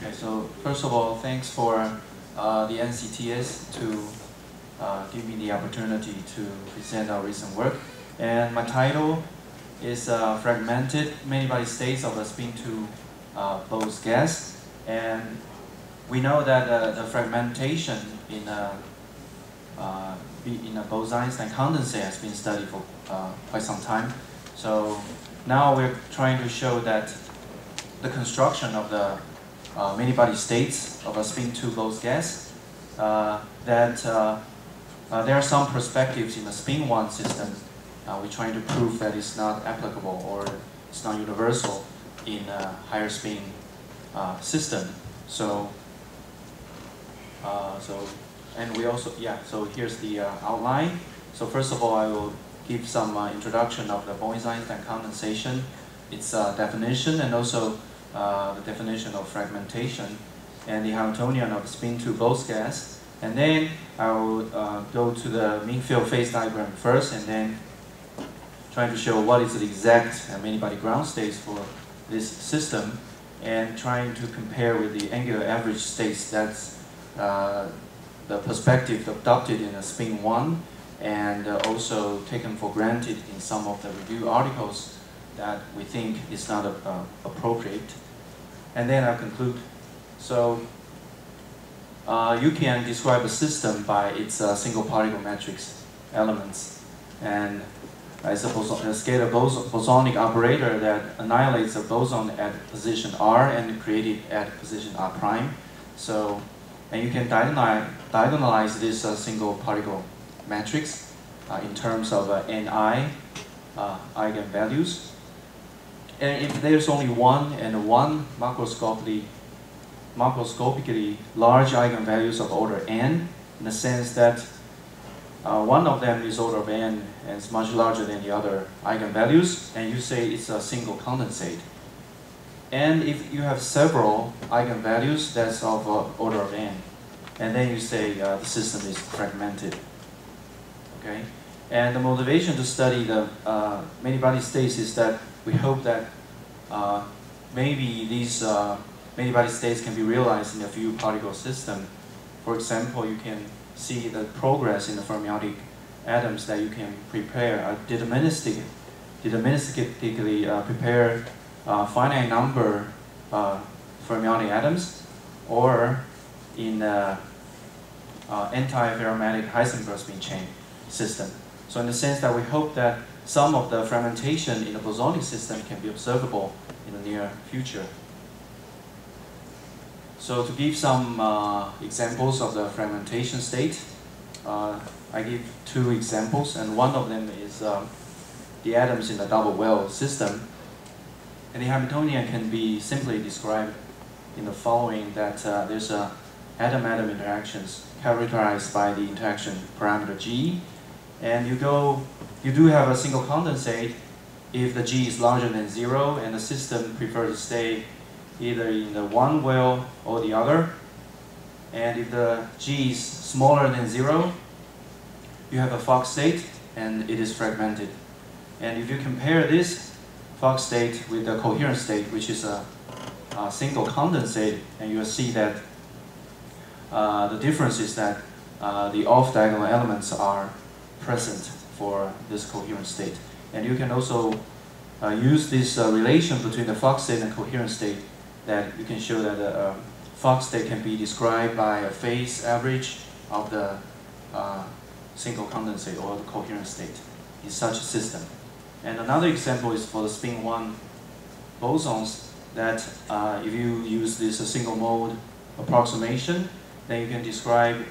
Okay, so first of all, thanks for the NCTS to give me the opportunity to present our recent work. And my title is Fragmented Many-Body States of a Spin-2 Bose Gas. And we know that the fragmentation in a Bose-Einstein condensate has been studied for quite some time. So now we're trying to show that the construction of the many-body states of a spin-2 Bose gas, there are some perspectives in the spin-1 system. We're trying to prove that it's not applicable or it's not universal in a higher spin system. So here's the outline. So first of all, I will give some introduction of the Bose-Einstein condensation, its definition, and also the definition of fragmentation, and the Hamiltonian of spin-2 Bose gas. And then I will go to the mean field phase diagram first, and then trying to show what is the exact many-body ground states for this system, and trying to compare with the angular average states. That's the perspective adopted in a spin-1, and also taken for granted in some of the review articles that we think is not appropriate. And then I'll conclude. So you can describe a system by its single particle matrix elements. And it's a scalar bosonic operator that annihilates a boson at position R and created at position R prime. So, and you can diagonalize this single particle matrix in terms of Ni eigenvalues. And if there's only one macroscopically large eigenvalues of order n, in the sense that one of them is order of n and is much larger than the other eigenvalues, and you say it's a single condensate. And if you have several eigenvalues that's of order of n, and then you say the system is fragmented. Okay? And the motivation to study the many-body states is that we hope that maybe these many-body states can be realized in a few particle system. For example, you can see the progress in the fermionic atoms that you can prepare deterministically prepare finite number fermionic atoms, or in anti-ferromatic Heisenberg spin chain system. So in the sense that we hope that some of the fragmentation in the bosonic system can be observable in the near future. So to give some examples of the fragmentation state, I give two examples, and one of them is the atoms in the double well system. And the Hamiltonian can be simply described in the following, that there's atom-atom interactions characterized by the interaction parameter G. And you do have a single condensate if the G is larger than 0 and the system prefers to stay either in the one well or the other. And if the G is smaller than 0, you have a Fock state and it is fragmented. And if you compare this Fock state with the coherent state, which is a single condensate, and you'll see that the difference is that the off-diagonal elements are present for this coherent state. And you can also use this relation between the Fock state and coherent state, that you can show that the Fock state can be described by a phase average of the single condensate or the coherent state in such a system. And another example is for the spin-1 bosons, that if you use this single mode approximation, then you can describe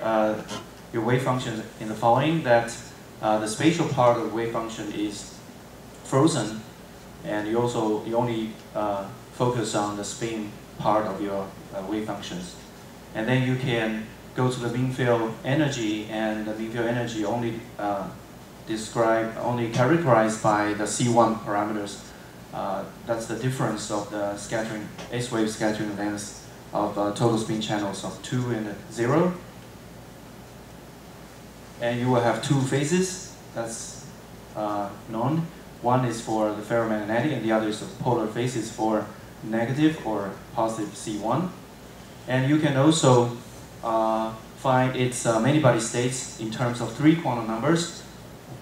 your wave function in the following, that the spatial part of the wave function is frozen, and you only focus on the spin part of your wave functions. And then you can go to the mean field energy, and the mean field energy only characterized by the C1 parameters. That's the difference of the scattering, S-wave scattering lengths of total spin channels of 2 and 0. And you will have two phases that's known. One is for the ferromagnetic, and the other is the polar phases for negative or positive C1. And you can also find its many-body states in terms of three quantum numbers.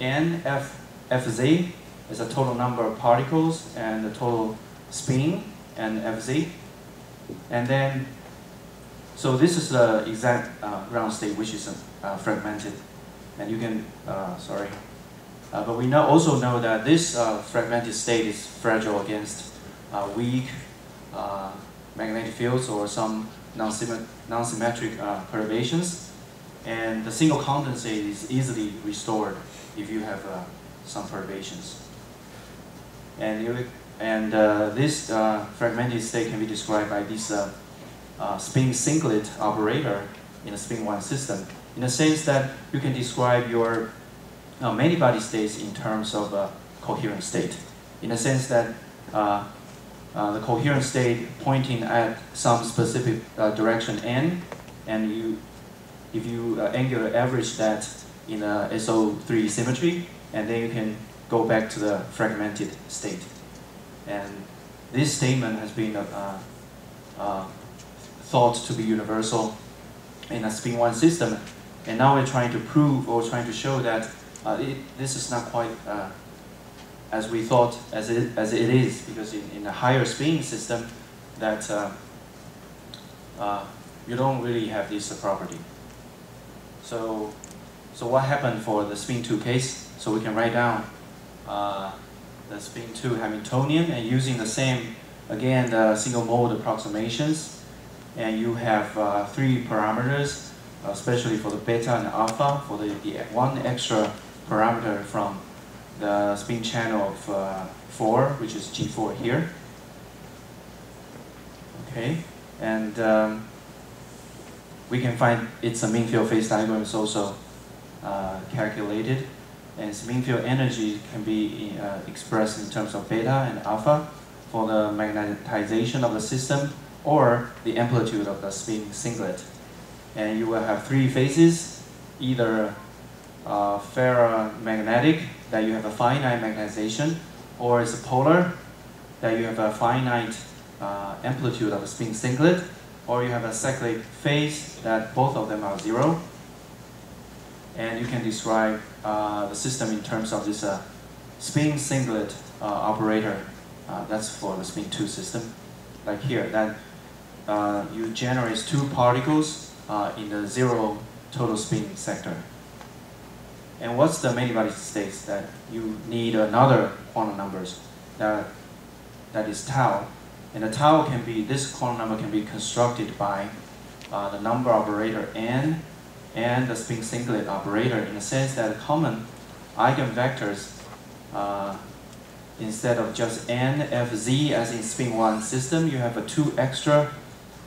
N, F, Fz is a total number of particles and the total spin, and Fz. And then, so this is the exact ground state, which is fragmented. And you can, but we also know that this fragmented state is fragile against weak magnetic fields or some non-symmetric perturbations. And the single condensate is easily restored if you have some perturbations. And this fragmented state can be described by this spin singlet operator in a spin 1 system, in the sense that you can describe your many-body states in terms of coherent state, in the sense that the coherent state pointing at some specific direction n, and if you angular average that in a SO3 symmetry, and then you can go back to the fragmented state. And this statement has been thought to be universal in a spin 1 system, and now we're trying to prove or trying to show that this is not quite as we thought as it is, because in a higher spin system that you don't really have this property. So what happened for the spin 2 case? So we can write down the spin 2 Hamiltonian, and using the same, again, the single mode approximations, and you have three parameters, especially for the beta and alpha, for the one extra parameter from the spin channel of 4, which is G4 here. Okay, and we can find its mean field phase diagram is also calculated, and its mean field energy can be expressed in terms of beta and alpha for the magnetization of the system or the amplitude of the spin singlet. And you will have three phases, either ferromagnetic, that you have a finite magnetization, or it's a polar, that you have a finite amplitude of a spin singlet, or you have a cyclic phase that both of them are 0. And you can describe the system in terms of this spin singlet operator. That's for the spin 2 system. Like here, that you generate two particles in the 0 total spin sector. And what's the many-body states? That you need another quantum numbers that is tau. And the tau can be, this quantum number can be constructed by the number operator n and the spin singlet operator, in the sense that the common eigenvectors, instead of just n, f, z as in spin 1 system, you have two extra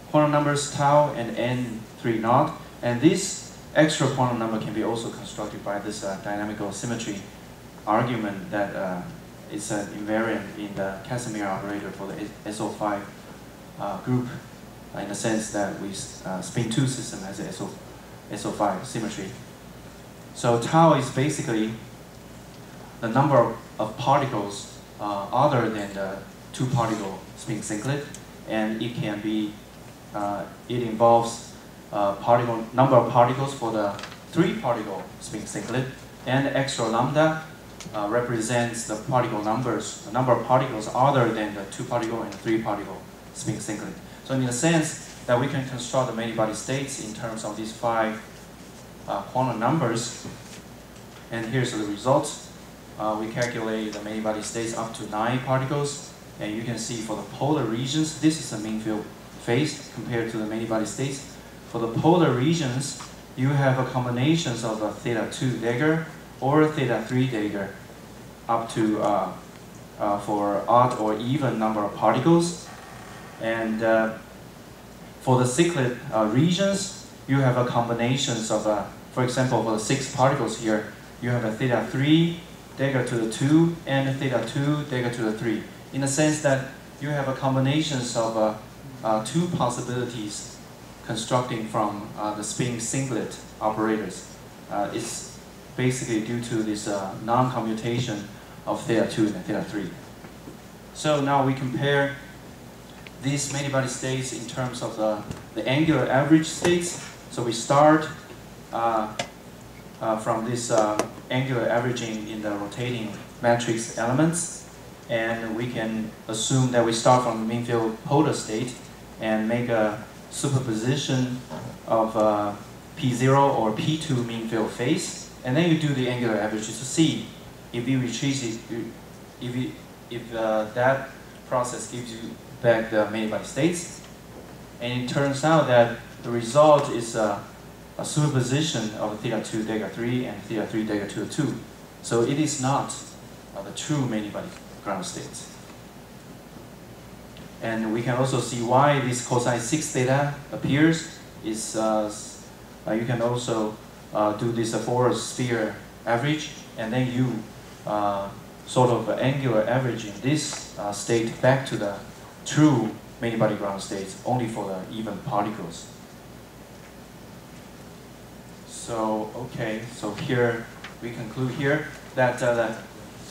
quantum numbers, tau and n3 naught. And this extra quantum number can be also constructed by this dynamical symmetry argument that it's an invariant in the Casimir operator for the SO5 group, in the sense that we spin 2 system has a SO5 symmetry. So tau is basically the number of particles other than the 2-particle spin singlet, and it can be it involves number of particles for the 3-particle spin singlet, and extra lambda represents the particle numbers, the number of particles other than the 2-particle and 3-particle spin singlet. So in a sense that we can construct the many-body states in terms of these 5 quantum numbers. And here's the results. We calculate the many-body states up to 9 particles, and you can see for the polar regions, this is the mean field phase compared to the many-body states. For the polar regions, you have a combinations of a theta2 dagger or a theta3 dagger up to for odd or even number of particles. And for the cyclic regions, you have a combinations of, for example, for the 6 particles here, you have a theta3 dagger to the 2 and a theta2 dagger to the 3. In the sense that you have a combinations of 2 possibilities constructing from the spin singlet operators. It's basically due to this non-commutation of theta2 and theta3. So now we compare these many-body states in terms of the angular average states. So we start from this angular averaging in the rotating matrix elements, and we can assume that we start from the mean field polar state and make a superposition of P0 or P2 mean field phase, and then you do the angular average to see if you retrieve it, if that process gives you back the many-body states. And it turns out that the result is a superposition of theta 2 delta 3 and theta 3 delta 2 2. So it is not the true many-body ground states. And we can also see why this cosine 6 theta appears. Is you can also do this forward sphere average, and then you sort of angular averaging this state back to the true many-body ground states only for the even particles. So, okay, so here we conclude here that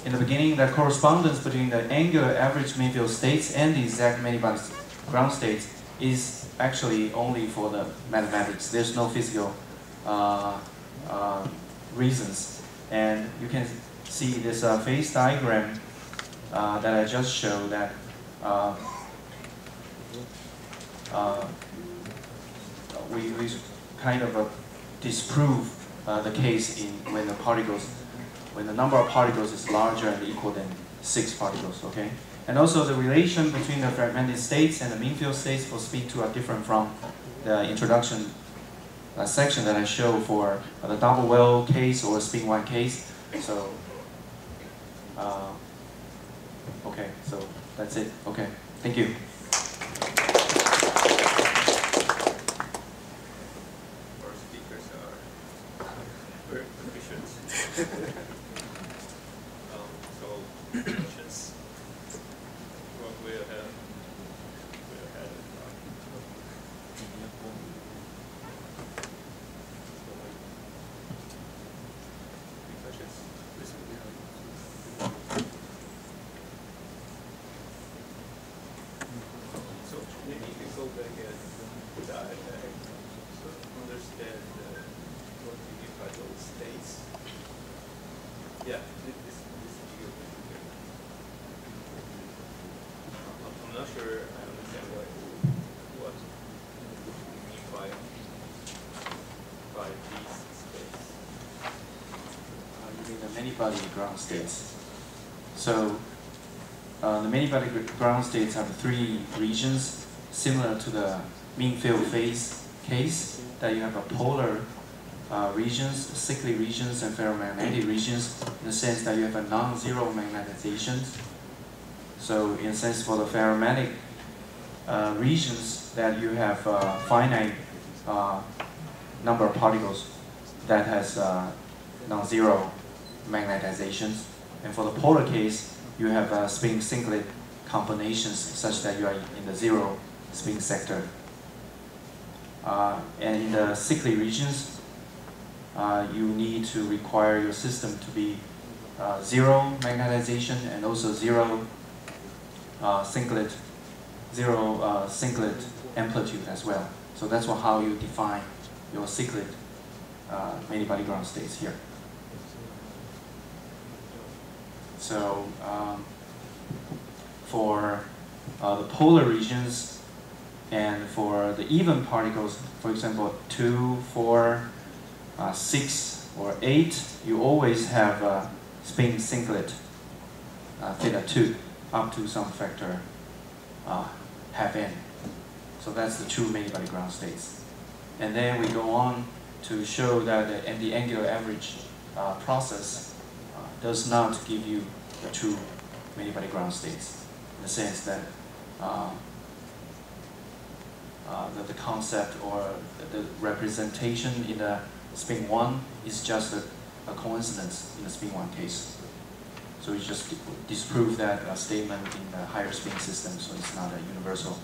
in the beginning, the correspondence between the angular average mean field states and the exact many-body ground states is actually only for the mathematics. There's no physical reasons. And you can see this phase diagram that I just showed that we kind of disprove the case when the number of particles is larger and equal than 6 particles, okay? And also the relation between the fragmented states and the mean field states for speed 2 are different from the introduction section that I showed for the double well case or spin 1 case. So, okay, so that's it. Okay, thank you. Our speakers are very proficient. So, questions? Well, we'll have so maybe you can go back and understand what you mean by those states. Yeah, this view. I'm not sure I understand what you mean by these states. You mean the many-body ground states. So the many-body ground states have 3 regions, similar to the mean field phase case, that you have a polar regions, cyclic regions, and ferromagnetic regions, in the sense that you have a non-zero magnetization. So in a sense, for the ferromagnetic regions, that you have a finite number of particles that has non-zero magnetizations. And for the polar case, you have spin singlet combinations such that you are in the 0 spin sector. And in the cyclic regions, you need to require your system to be 0 magnetization and also 0 singlet amplitude as well. So that's how you define your cyclic many-body ground states here. So for the polar regions and for the even particles, for example, 2, 4, 6, or 8, you always have a spin singlet theta 2 up to some factor half n. So that's the true many-body ground states. And then we go on to show that the angular average process does not give you the true many-body ground states, in the sense that the concept or the representation in the spin 1 is just a coincidence in the spin 1 case. So we just disprove that statement in the higher spin system, so it's not a universal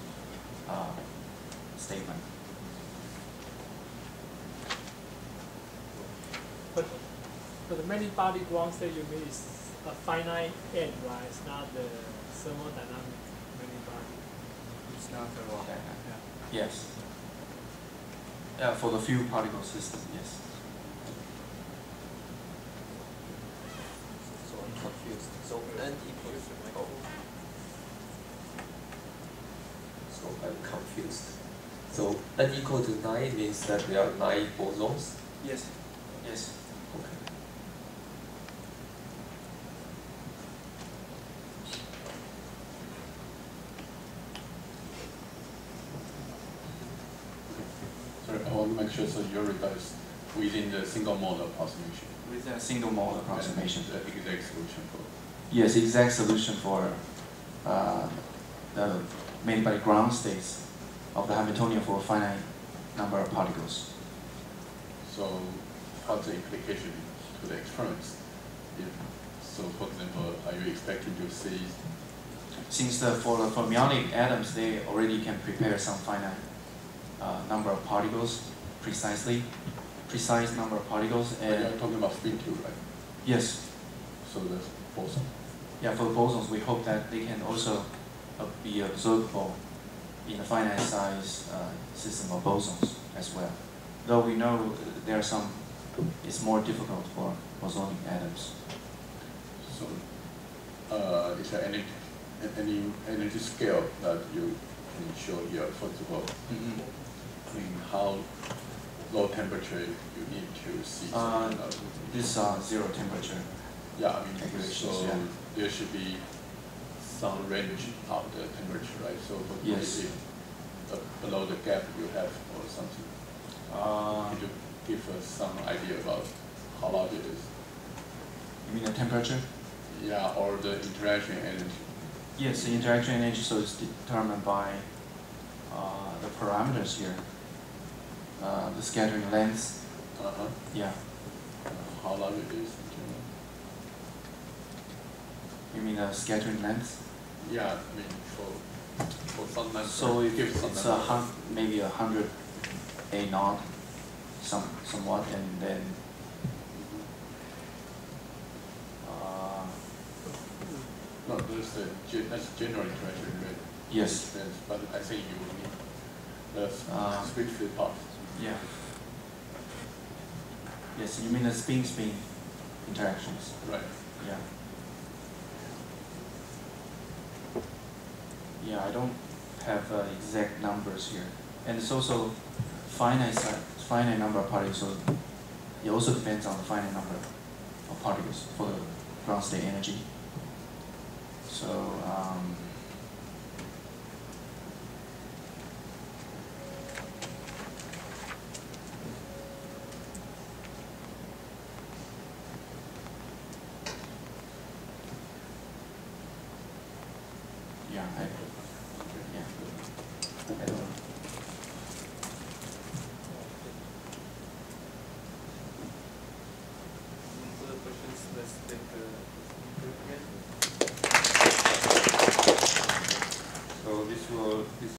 statement. But for the many-body ground state, you mean it's a finite n, right? It's not the thermodynamic many-body. Non-thermal. Yes. Yeah, for the few particle system, yes. So I'm confused. So n equals oh. So I'm confused. So n equal to 9 means that there are 9 bosons. Yes. Yes. Okay. Sorry, I want to make sure so your result is within the single mode approximation. With a single mode approximation. And the exact solution for. Yes, exact solution for the made by ground states of the Hamiltonian for a finite number of particles. So what's the implication to the experiments? So for example, are you expecting to see? Since for the fermionic atoms, they already can prepare some finite number of particles, precise number of particles. And you're talking about spin too, right? Yes. So that's boson. Yeah, for the bosons, we hope that they can also be observable in a finite size system of bosons as well. Though we know there are some, it's more difficult for bosonic atoms. So is there any energy scale that you can show here? For example, I mean, how low temperature you need to see something else? This zero temperature. Yeah, I mean, calculations, so yeah. there should be some range of the temperature, right? So for Yes. below the gap you have or something. Could you give us some idea about how large it is? You mean the temperature? Yeah, or the interaction energy. Yes, the interaction energy, so it's determined by the parameters here. The scattering length. Yeah. How large it is in general? You mean the scattering length? Yeah, I mean for some number. So if give some it's number. maybe 100 A naught, somewhat, and then No, that's general interaction rate. yes. But I think you will need the switch field part. Yeah. Yes, you mean the spin-spin interactions. Right. Yeah. Yeah, I don't have exact numbers here, and it's also finite number of particles. So it also depends on the finite number of particles for the ground state energy. So yeah, I don't know. Further questions, let's take the again.